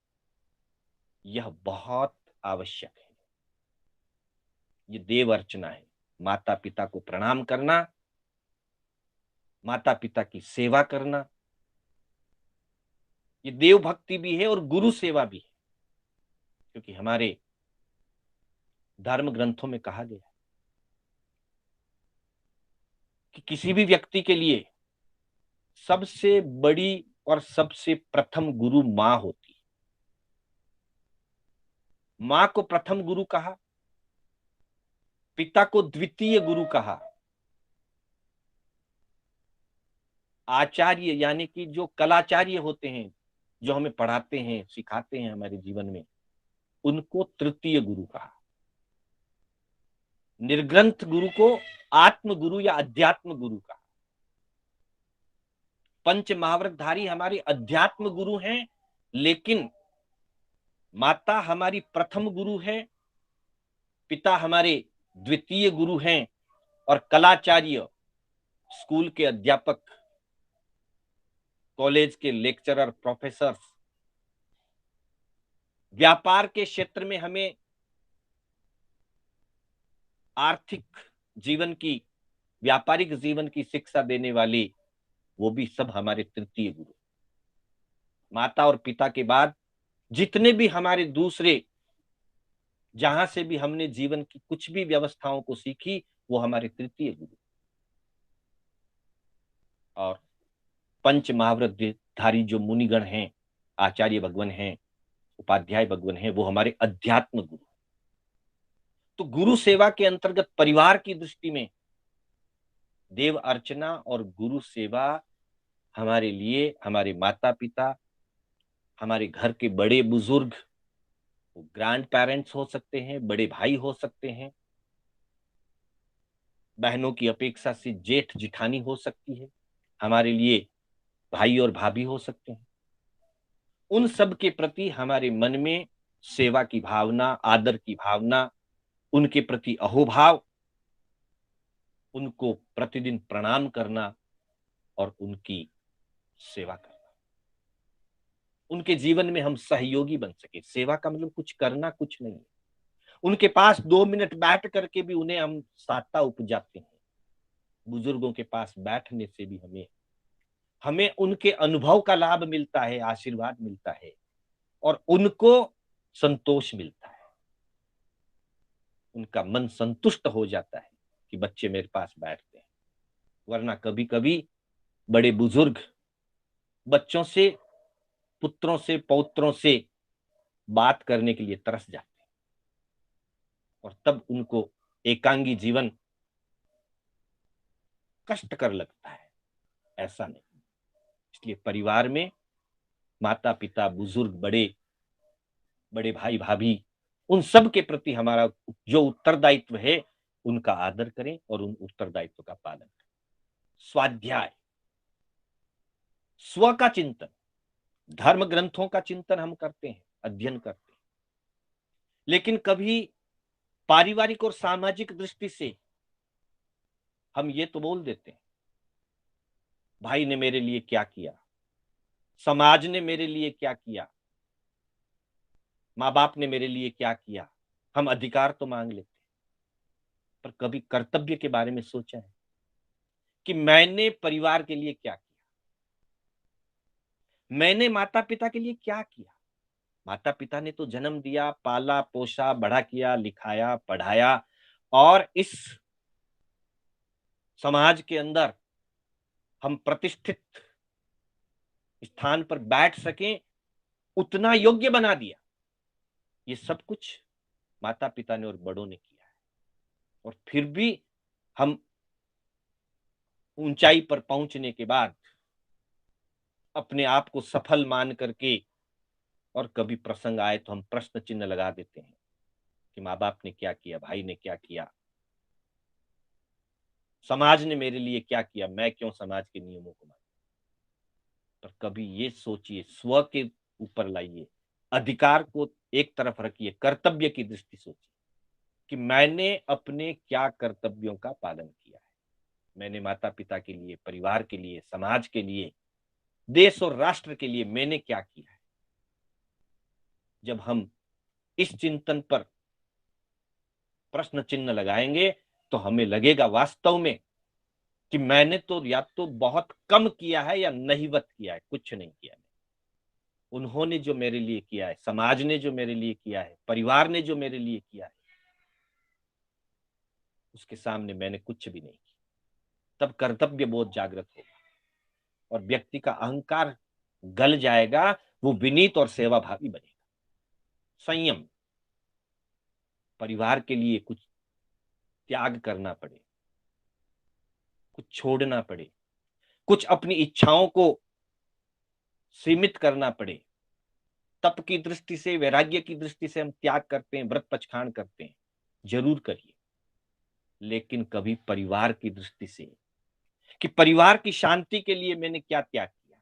यह बहुत आवश्यक है। ये देव अर्चना है, माता पिता को प्रणाम करना, माता पिता की सेवा करना, ये देव भक्ति भी है और गुरु सेवा भी है। क्योंकि हमारे धर्म ग्रंथों में कहा गया है कि किसी भी व्यक्ति के लिए सबसे बड़ी और सबसे प्रथम गुरु मां होती है। मां को प्रथम गुरु कहा, पिता को द्वितीय गुरु कहा, आचार्य यानी कि जो कलाचार्य होते हैं, जो हमें पढ़ाते हैं सिखाते हैं हमारे जीवन में, उनको तृतीय गुरु कहा। निर्ग्रंथ गुरु को आत्म गुरु या अध्यात्म गुरु कहा। पंच महाव्रतधारी हमारे अध्यात्म गुरु हैं, लेकिन माता हमारी प्रथम गुरु है, पिता हमारे द्वितीय गुरु हैं, और कलाचार्य स्कूल के अध्यापक, कॉलेज के लेक्चरर, प्रोफेसर, व्यापार के क्षेत्र में हमें आर्थिक जीवन की, व्यापारिक जीवन की शिक्षा देने वाले, वो भी सब हमारे तृतीय गुरु। माता और पिता के बाद जितने भी हमारे दूसरे, जहां से भी हमने जीवन की कुछ भी व्यवस्थाओं को सीखी, वो हमारे तृतीय गुरु। और पंच महाव्रतधारी जो मुनिगण हैं, आचार्य भगवान हैं, उपाध्याय भगवान हैं, वो हमारे अध्यात्म गुरु। तो गुरु सेवा के अंतर्गत परिवार की दृष्टि में देव अर्चना और गुरु सेवा हमारे लिए, हमारे माता पिता, हमारे घर के बड़े बुजुर्ग, ग्रैंड पेरेंट्स हो सकते हैं, बड़े भाई हो सकते हैं, बहनों की अपेक्षा से जेठ जिठानी हो सकती है, हमारे लिए भाई और भाभी हो सकते हैं। उन सब के प्रति हमारे मन में सेवा की भावना, आदर की भावना, उनके प्रति अहोभाव, उनको प्रतिदिन प्रणाम करना और उनकी सेवा करना। उनके जीवन में हम सहयोगी बन सके। सेवा का मतलब कुछ करना, कुछ नहीं है। उनके पास 2 मिनट बैठ करके भी उन्हें हम साता उपजाते हैं। बुजुर्गों के पास बैठने से भी हमें हमें उनके अनुभव का लाभ मिलता है, आशीर्वाद मिलता है, और उनको संतोष मिलता है। उनका मन संतुष्ट हो जाता है कि बच्चे मेरे पास बैठते हैं। वरना कभी कभी बड़े बुजुर्ग बच्चों से, पुत्रों से, पौत्रों से बात करने के लिए तरस जाते हैं, और तब उनको एकांगी जीवन कष्टकर लगता है। ऐसा नहीं। इसलिए परिवार में माता पिता, बुजुर्ग, बड़े बड़े भाई भाभी, उन सब के प्रति हमारा जो उत्तरदायित्व है, उनका आदर करें और उन उत्तरदायित्व का पालन करें। स्वाध्याय, स्व का चिंतन, धर्म ग्रंथों का चिंतन हम करते हैं, अध्ययन करते हैं, लेकिन कभी पारिवारिक और सामाजिक दृष्टि से हम ये तो बोल देते हैं, भाई ने मेरे लिए क्या किया, समाज ने मेरे लिए क्या किया, माँ बाप ने मेरे लिए क्या किया। हम अधिकार तो मांग लेते हैं, पर कभी कर्तव्य के बारे में सोचा है कि मैंने परिवार के लिए क्या किया, मैंने माता पिता के लिए क्या किया। माता पिता ने तो जन्म दिया, पाला पोसा, बड़ा किया, लिखाया, पढ़ाया, और इस समाज के अंदर हम प्रतिष्ठित स्थान पर बैठ सकें, उतना योग्य बना दिया। ये सब कुछ माता पिता ने और बड़ों ने किया है, और फिर भी हम ऊंचाई पर पहुंचने के बाद अपने आप को सफल मान करके, और कभी प्रसंग आए तो हम प्रश्न चिन्ह लगा देते हैं कि माँ बाप ने क्या किया, भाई ने क्या किया, समाज ने मेरे लिए क्या किया, मैं क्यों समाज के नियमों को मानूं। पर कभी ये सोचिए, स्व के ऊपर लाइए, अधिकार को एक तरफ रखिए, कर्तव्य की दृष्टि सोचिए कि मैंने अपने क्या कर्तव्यों का पालन किया है। मैंने माता पिता के लिए, परिवार के लिए, समाज के लिए, देश और राष्ट्र के लिए मैंने क्या किया है। जब हम इस चिंतन पर प्रश्न चिन्ह लगाएंगे, तो हमें लगेगा वास्तव में कि मैंने तो या तो बहुत कम किया है या नहीवत किया है, कुछ नहीं किया है। उन्होंने जो मेरे लिए किया है, समाज ने जो मेरे लिए किया है, परिवार ने जो मेरे लिए किया है, उसके सामने मैंने कुछ भी नहीं किया। तब कर्तव्य बोध जागृत होगा और व्यक्ति का अहंकार गल जाएगा, वो विनीत और सेवाभावी बनेगा। संयम, परिवार के लिए कुछ त्याग करना पड़े, कुछ छोड़ना पड़े, कुछ अपनी इच्छाओं को सीमित करना पड़े। तप की दृष्टि से, वैराग्य की दृष्टि से हम त्याग करते हैं, व्रत पचखान करते हैं, जरूर करिए, लेकिन कभी परिवार की दृष्टि से कि परिवार की शांति के लिए मैंने क्या त्याग किया,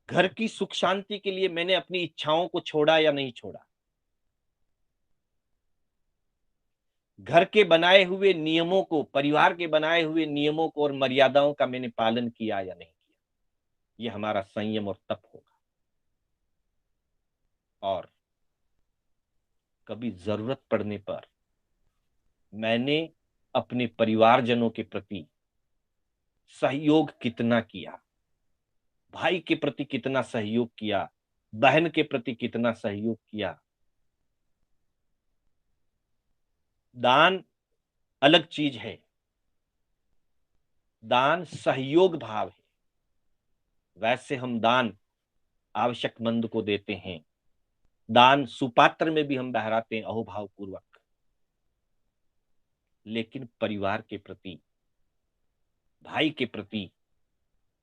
घर की सुख शांति के लिए मैंने अपनी इच्छाओं को छोड़ा या नहीं छोड़ा, घर के बनाए हुए नियमों को, परिवार के बनाए हुए नियमों को और मर्यादाओं का मैंने पालन किया या नहीं किया। ये हमारा संयम और तप होगा। और कभी जरूरत पड़ने पर मैंने अपने परिवारजनों के प्रति सहयोग कितना किया, भाई के प्रति कितना सहयोग किया, बहन के प्रति कितना सहयोग किया। दान अलग चीज है, दान सहयोग भाव है। वैसे हम दान आवश्यकमंद को देते हैं, दान सुपात्र में भी हम बहराते हैं अहोभाव पूर्वक, लेकिन परिवार के प्रति, भाई के प्रति,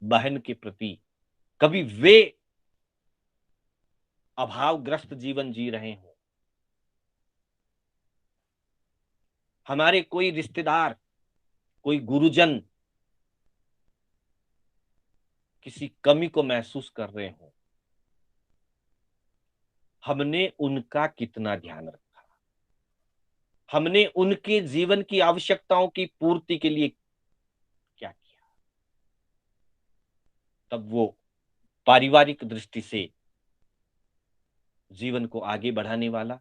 बहन के प्रति कभी वे अभावग्रस्त जीवन जी रहे हो, हमारे कोई रिश्तेदार, कोई गुरुजन किसी कमी को महसूस कर रहे हो, हमने उनका कितना ध्यान रखा, हमने उनके जीवन की आवश्यकताओं की पूर्ति के लिए क्या किया। तब वो पारिवारिक दृष्टि से जीवन को आगे बढ़ाने वाला,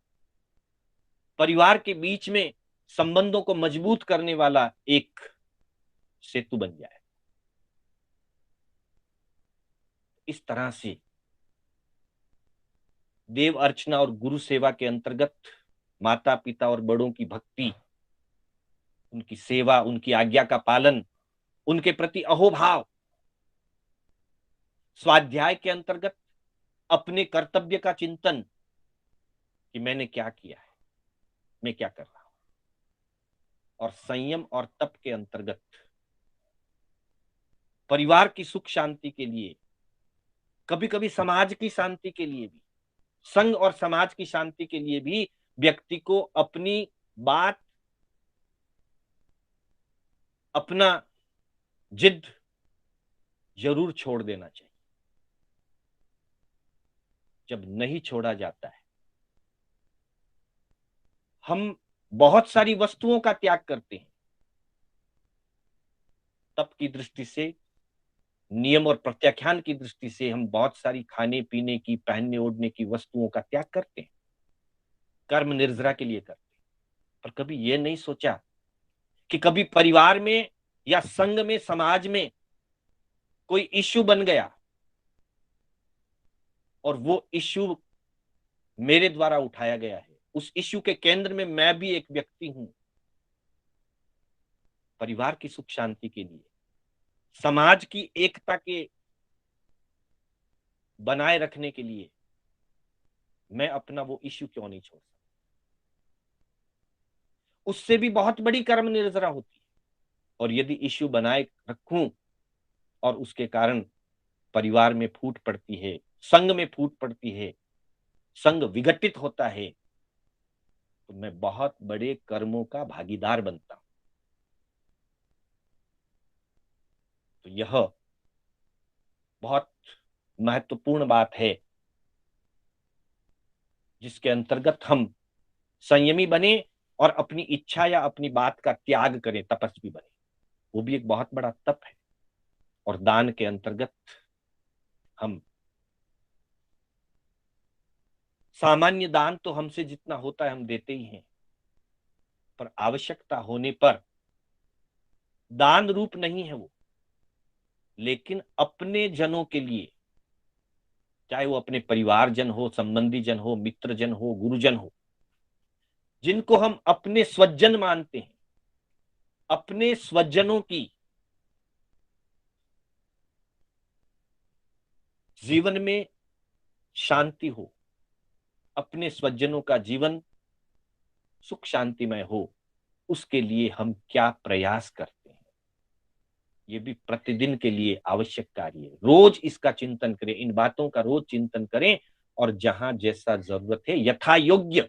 परिवार के बीच में संबंधों को मजबूत करने वाला एक सेतु बन जाए। इस तरह से देव अर्चना और गुरु सेवा के अंतर्गत माता पिता और बड़ों की भक्ति, उनकी सेवा, उनकी आज्ञा का पालन, उनके प्रति अहोभाव, स्वाध्याय के अंतर्गत अपने कर्तव्य का चिंतन कि मैंने क्या किया है, मैं क्या कर रहा हूं, और संयम और तप के अंतर्गत परिवार की सुख शांति के लिए, कभी कभी समाज की शांति के लिए भी, संघ और समाज की शांति के लिए भी व्यक्ति को अपनी बात, अपना जिद जरूर छोड़ देना चाहिए। जब नहीं छोड़ा जाता है, हम बहुत सारी वस्तुओं का त्याग करते हैं, तप की दृष्टि से, नियम और प्रत्याख्यान की दृष्टि से हम बहुत सारी खाने पीने की, पहनने ओढ़ने की वस्तुओं का त्याग करते हैं, कर्म निर्जरा के लिए करते हैं। पर कभी यह नहीं सोचा कि कभी परिवार में या संघ में, समाज में कोई इश्यू बन गया और वो इश्यू मेरे द्वारा उठाया गया है, उस इश्यू के केंद्र में मैं भी एक व्यक्ति हूं। परिवार की सुख शांति के लिए, समाज की एकता के बनाए रखने के लिए मैं अपना वो इश्यू क्यों नहीं छोड़ सकता। उससे भी बहुत बड़ी कर्म निर्जरा होती है। और यदि इश्यू बनाए रखूं और उसके कारण परिवार में फूट पड़ती है, संघ में फूट पड़ती है, संघ विघटित होता है, तो मैं बहुत बड़े कर्मों का भागीदार बनता हूं। तो यह बहुत महत्वपूर्ण बात है जिसके अंतर्गत हम संयमी बने और अपनी इच्छा या अपनी बात का त्याग करें, तपस्वी बने। वो भी एक बहुत बड़ा तप है। और दान के अंतर्गत हम सामान्य दान तो हमसे जितना होता है हम देते ही हैं, पर आवश्यकता होने पर दान रूप नहीं है वो, लेकिन अपने जनों के लिए, चाहे वो अपने परिवारजन हो, संबंधी जन हो, मित्र जन हो, गुरुजन हो, जिनको हम अपने स्वजन मानते हैं, अपने स्वजनों की जीवन में शांति हो, अपने स्वजनों का जीवन सुख शांतिमय हो, उसके लिए हम क्या प्रयास करते हैं, ये भी प्रतिदिन के लिए आवश्यक कार्य है। रोज इसका चिंतन करें, इन बातों का रोज चिंतन करें, और जहां जैसा जरूरत है यथा योग्य,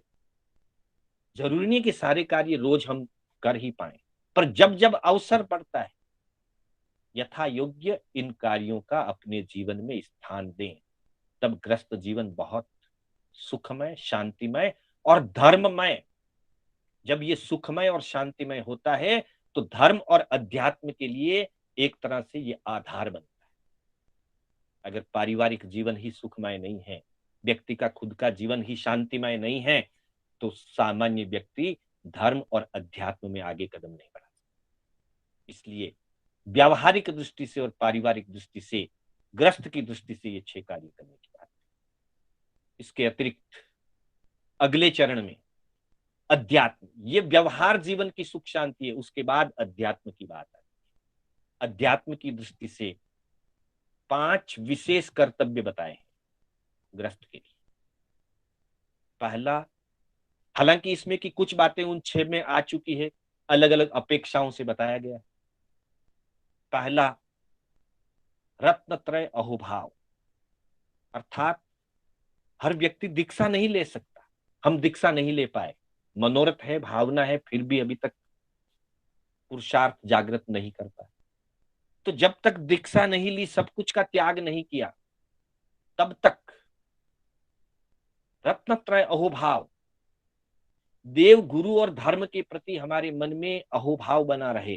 जरूरी नहीं कि सारे कार्य रोज हम कर ही पाए, पर जब जब अवसर पड़ता है यथा योग्य इन कार्यों का अपने जीवन में स्थान दें। तब ग्रस्त जीवन बहुत सुखमय, शांतिमय और धर्ममय, जब ये सुखमय और शांतिमय होता है तो धर्म और अध्यात्म के लिए एक तरह से ये आधार बनता है। अगर पारिवारिक जीवन ही सुखमय नहीं है, व्यक्ति का खुद का जीवन ही शांतिमय नहीं है, तो सामान्य व्यक्ति धर्म और अध्यात्म में आगे कदम नहीं बढ़ा सकता। इसलिए व्यावहारिक दृष्टि से और पारिवारिक दृष्टि से, ग्रस्त की दृष्टि से ये 6 कार्य करने की बात है। इसके अतिरिक्त अगले चरण में अध्यात्म, ये व्यवहार जीवन की सुख शांति है, उसके बाद अध्यात्म की बात है। अध्यात्म की दृष्टि से 5 विशेष कर्तव्य बताए हैं ग्रस्त के लिए। पहला, हालांकि इसमें की कुछ बातें उन 6 में आ चुकी है, अलग अलग अपेक्षाओं से बताया गया है। पहला, रत्नत्रय अहोभाव, अर्थात हर व्यक्ति दीक्षा नहीं ले सकता। हम दीक्षा नहीं ले पाए, मनोरथ है, भावना है, फिर भी अभी तक पुरुषार्थ जागृत नहीं करता। तो जब तक दीक्षा नहीं ली, सब कुछ का त्याग नहीं किया, तब तक रत्नत्रय अहोभाव, देव गुरु और धर्म के प्रति हमारे मन में अहोभाव बना रहे।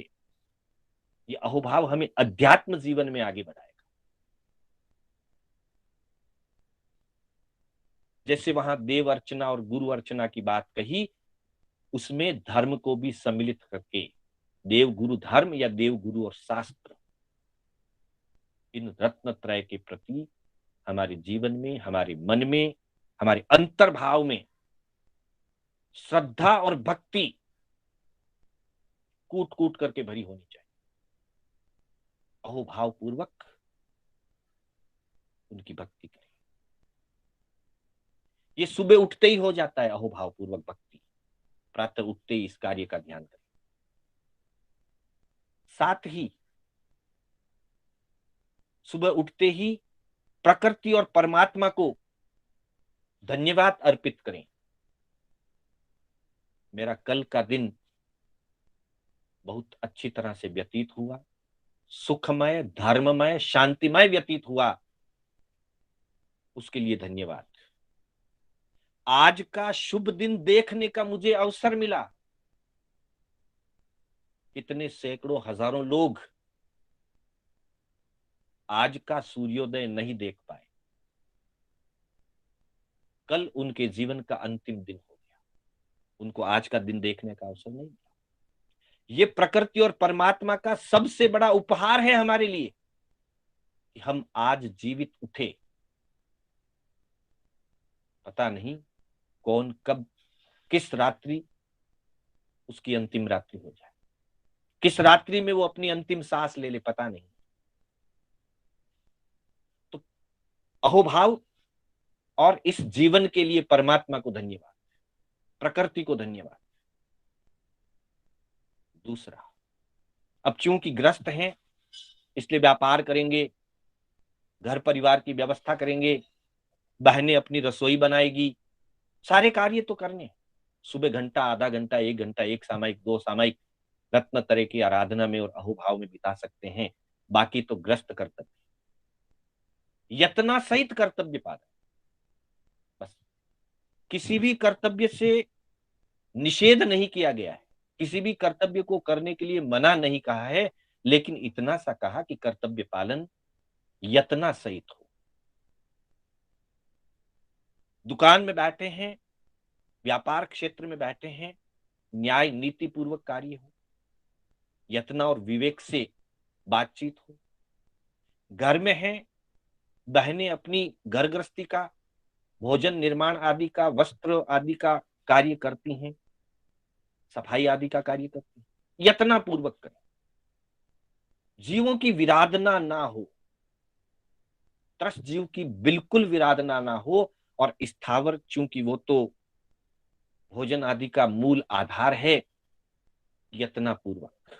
ये अहोभाव हमें अध्यात्म जीवन में आगे बढ़ाएगा। जैसे वहां देव अर्चना और गुरु अर्चना की बात कही, उसमें धर्म को भी सम्मिलित करके देव गुरु धर्म या देव गुरु और शास्त्र, इन रत्नत्रय के प्रति हमारे जीवन में, हमारे मन में, हमारे अंतर्भाव में श्रद्धा और भक्ति कूट कूट करके भरी होनी चाहिए। अहोभाव पूर्वक उनकी भक्ति करें। ये सुबह उठते ही हो जाता है, अहोभाव पूर्वक भक्ति, प्रातः उठते ही इस कार्य का ध्यान करें। साथ ही सुबह उठते ही प्रकृति और परमात्मा को धन्यवाद अर्पित करें। मेरा कल का दिन बहुत अच्छी तरह से व्यतीत हुआ, सुखमय, धर्ममय, शांतिमय व्यतीत हुआ, उसके लिए धन्यवाद। आज का शुभ दिन देखने का मुझे अवसर मिला। कितने सैकड़ों हजारों लोग आज का सूर्योदय नहीं देख पाए, कल उनके जीवन का अंतिम दिन हो गया, उनको आज का दिन देखने का अवसर नहीं मिला। ये प्रकृति और परमात्मा का सबसे बड़ा उपहार है हमारे लिए कि हम आज जीवित उठे। पता नहीं कौन कब किस रात्रि उसकी अंतिम रात्रि हो जाए, किस रात्रि में वो अपनी अंतिम सांस ले ले, पता नहीं। तो अहोभाव और इस जीवन के लिए परमात्मा को धन्यवाद, प्रकृति को धन्यवाद। दूसरा, अब चूंकि ग्रस्त हैं इसलिए व्यापार करेंगे, घर परिवार की व्यवस्था करेंगे, बहनें अपनी रसोई बनाएगी, सारे कार्य तो करने। सुबह घंटा, आधा घंटा, 1 घंटा, 1 सामायिक, 2 सामायिक रत्न तरह की आराधना में और अहोभाव में बिता सकते हैं। बाकी तो ग्रस्त कर्तव्य, यतना सहित कर्तव्य पालन। बस किसी भी कर्तव्य से निषेध नहीं किया गया है, किसी भी कर्तव्य को करने के लिए मना नहीं कहा है, लेकिन इतना सा कहा कि कर्तव्य पालन यतना सहित हो। दुकान में बैठे हैं, व्यापार क्षेत्र में बैठे हैं, न्याय नीति पूर्वक कार्य हो, यत्न और विवेक से बातचीत हो। घर में हैं, बहनें अपनी घर गृहस्थी का, भोजन निर्माण आदि का, वस्त्र आदि का कार्य करती हैं, सफाई आदि का कार्य करती हैं, यत्न पूर्वक करें, जीवों की विराधना ना हो, त्रस्त जीव की बिल्कुल विराधना ना हो, और स्थावर, चूंकि वो तो भोजन आदि का मूल आधार है, यत्ना पूर्वक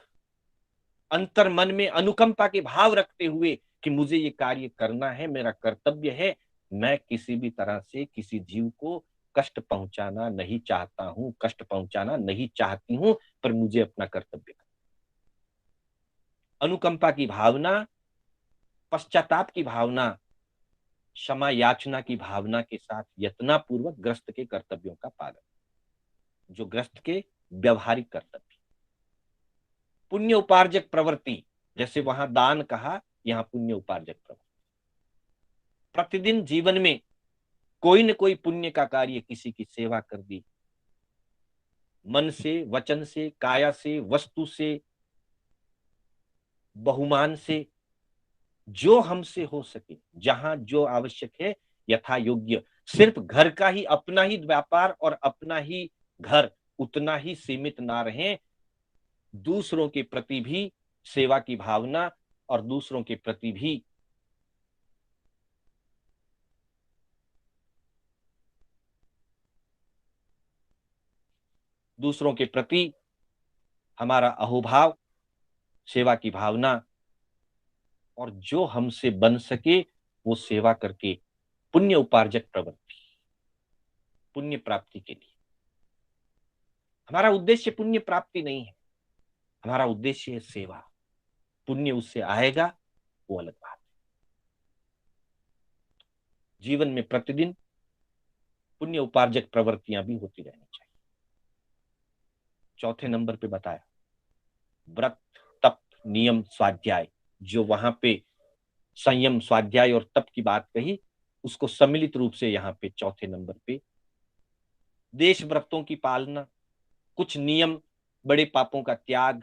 अंतर मन में अनुकंपा के भाव रखते हुए कि मुझे ये कार्य करना है, मेरा कर्तव्य है, मैं किसी भी तरह से किसी जीव को कष्ट पहुंचाना नहीं चाहता हूं, कष्ट पहुंचाना नहीं चाहती हूं, पर मुझे अपना कर्तव्य करना। अनुकंपा की भावना, पश्चाताप की भावना, क्षमा याचना की भावना के साथ यत्नापूर्वक ग्रस्त के कर्तव्यों का पालन, जो ग्रस्त के व्यवहारिक कर्तव्य। पुण्य उपार्जक प्रवृत्ति, जैसे वहां दान कहा, यहां पुण्य उपार्जक प्रवृत्ति। प्रतिदिन जीवन में कोई न कोई पुण्य का कार्य, किसी की सेवा कर दी, मन से, वचन से, काया से, वस्तु से, बहुमान से, जो हमसे हो सके, जहां जो आवश्यक है, यथा योग्य। सिर्फ घर का ही, अपना ही व्यापार और अपना ही घर उतना ही सीमित ना रहे, दूसरों के प्रति भी सेवा की भावना, और दूसरों के प्रति भी दूसरों के प्रति हमारा अहोभाव, सेवा की भावना, और जो हमसे बन सके वो सेवा करके पुण्य उपार्जक प्रवृत्ति, पुण्य प्राप्ति के लिए। हमारा उद्देश्य पुण्य प्राप्ति नहीं है, हमारा उद्देश्य है सेवा। पुण्य उससे आएगा, वो अलग बात है। जीवन में प्रतिदिन पुण्य उपार्जक प्रवृत्तियां भी होती रहनी चाहिए। चौथे नंबर पे बताया व्रत, तप, नियम, स्वाध्याय। जो वहां पे संयम, स्वाध्याय और तप की बात कही, उसको सम्मिलित रूप से यहाँ पे चौथे नंबर पे देश व्रतों की पालना, कुछ नियम, बड़े पापों का त्याग,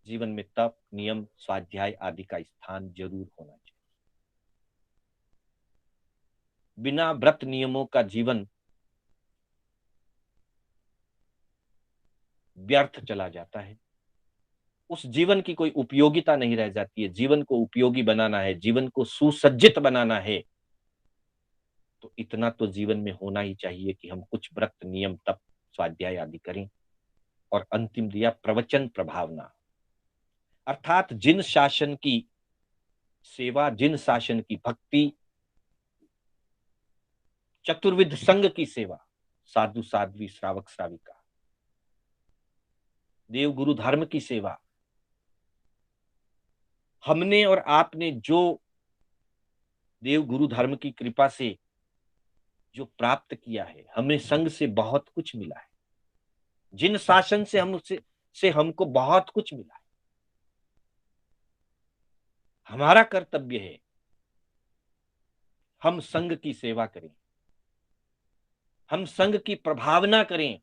जीवन में तप, नियम, स्वाध्याय आदि का स्थान जरूर होना चाहिए। बिना व्रत नियमों का जीवन व्यर्थ चला जाता है, उस जीवन की कोई उपयोगिता नहीं रह जाती है। जीवन को उपयोगी बनाना है, जीवन को सुसज्जित बनाना है, तो इतना तो जीवन में होना ही चाहिए कि हम कुछ व्रत, नियम, तप, स्वाध्याय आदि करें। और अंतिम दिया प्रवचन प्रभावना, अर्थात जिन शासन की सेवा, जिन शासन की भक्ति, चतुर्विध संघ की सेवा, साधु साध्वी, श्रावक श्राविका, देव गुरु धर्म की सेवा, हमने और आपने जो देव गुरु धर्म की कृपा से जो प्राप्त किया है, हमें संघ से बहुत कुछ मिला है, जिन शासन से हमको बहुत कुछ मिला है। हमारा कर्तव्य है हम संघ की सेवा करें, हम संघ की प्रभावना करें,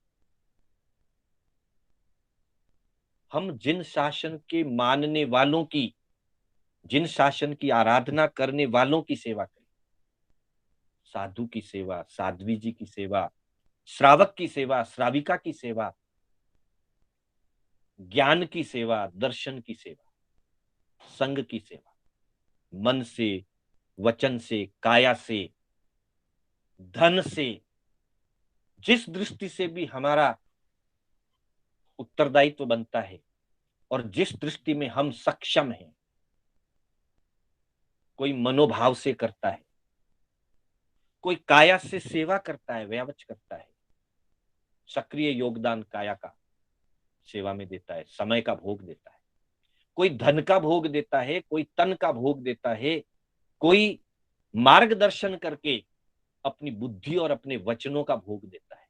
हम जिन शासन के मानने वालों की, जिन शासन की आराधना करने वालों की सेवा करें। साधु की सेवा, साध्वी जी की सेवा, श्रावक की सेवा, श्राविका की सेवा, ज्ञान की सेवा, दर्शन की सेवा, संघ की सेवा, मन से, वचन से, काया से, धन से, जिस दृष्टि से भी हमारा उत्तरदायित्व बनता है और जिस दृष्टि में हम सक्षम हैं। कोई मनोभाव से करता है, कोई काया से सेवा करता है, व्यावच करता है, सक्रिय योगदान काया का सेवा में देता है, समय का भोग देता है, कोई धन का भोग देता है, कोई तन का भोग देता है, कोई मार्गदर्शन करके अपनी बुद्धि और अपने वचनों का भोग देता है।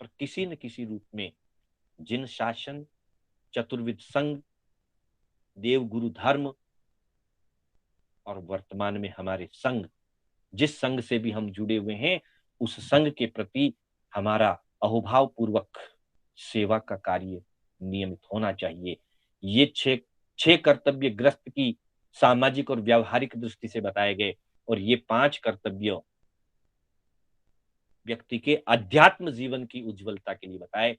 पर किसी न किसी रूप में जिन शासन, चतुर्विध संघ, देव गुरु धर्म और वर्तमान में हमारे संघ, जिस संघ से भी हम जुड़े हुए हैं, उस संघ के प्रति हमारा अहोभाव पूर्वक सेवा का कार्य नियमित होना चाहिए। ये छह कर्तव्य ग्रस्त की सामाजिक और व्यावहारिक दृष्टि से बताए गए, और ये 5 कर्तव्य व्यक्ति के अध्यात्म जीवन की उज्जवलता के लिए बताए।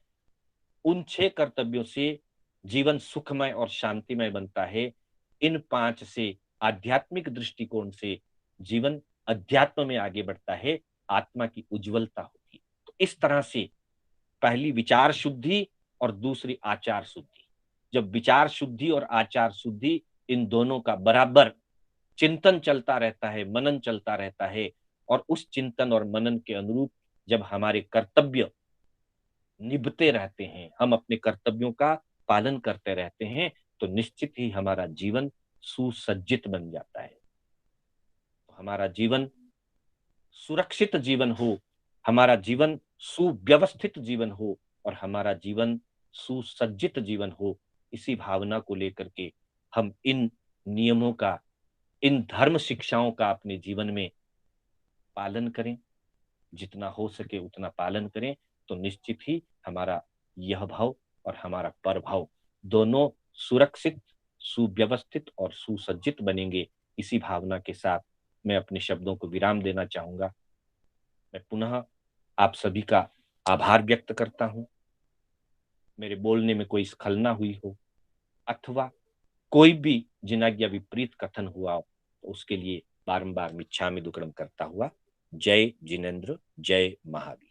उन 6 कर्तव्यों से जीवन सुखमय और शांतिमय बनता है। इन 5 से आध्यात्मिक दृष्टिकोण से जीवन अध्यात्म में आगे बढ़ता है, आत्मा की उज्जवलता होती है। तो इस तरह से पहली विचार शुद्धि और दूसरी आचार शुद्धि, जब विचार शुद्धि और आचार शुद्धि इन दोनों का बराबर चिंतन चलता रहता है, मनन चलता रहता है, और उस चिंतन और मनन के अनुरूप जब हमारे कर्तव्य निभते रहते हैं, हम अपने कर्तव्यों का पालन करते रहते हैं, तो निश्चित ही हमारा जीवन सुसज्जित बन जाता है। तो हमारा जीवन सुरक्षित जीवन हो, हमारा जीवन सुव्यवस्थित जीवन हो, और हमारा जीवन सुसज्जित जीवन हो, इसी भावना को लेकर के हम इन नियमों का, इन धर्म शिक्षाओं का अपने जीवन में पालन करें, जितना हो सके उतना पालन करें, तो निश्चित ही हमारा यह भाव और हमारा पर भाव दोनों सुरक्षित, सुव्यवस्थित और सुसज्जित बनेंगे। इसी भावना के साथ मैं अपने शब्दों को विराम देना चाहूंगा। मैं पुनः आप सभी का आभार व्यक्त करता हूं। मेरे बोलने में कोई स्खलना हुई हो अथवा कोई भी जिनाज्ञा विपरीत कथन हुआ हो, तो उसके लिए बारंबार मिच्छामि दुक्कडम करता हुआ जय जिनेन्द्र, जय महावीर।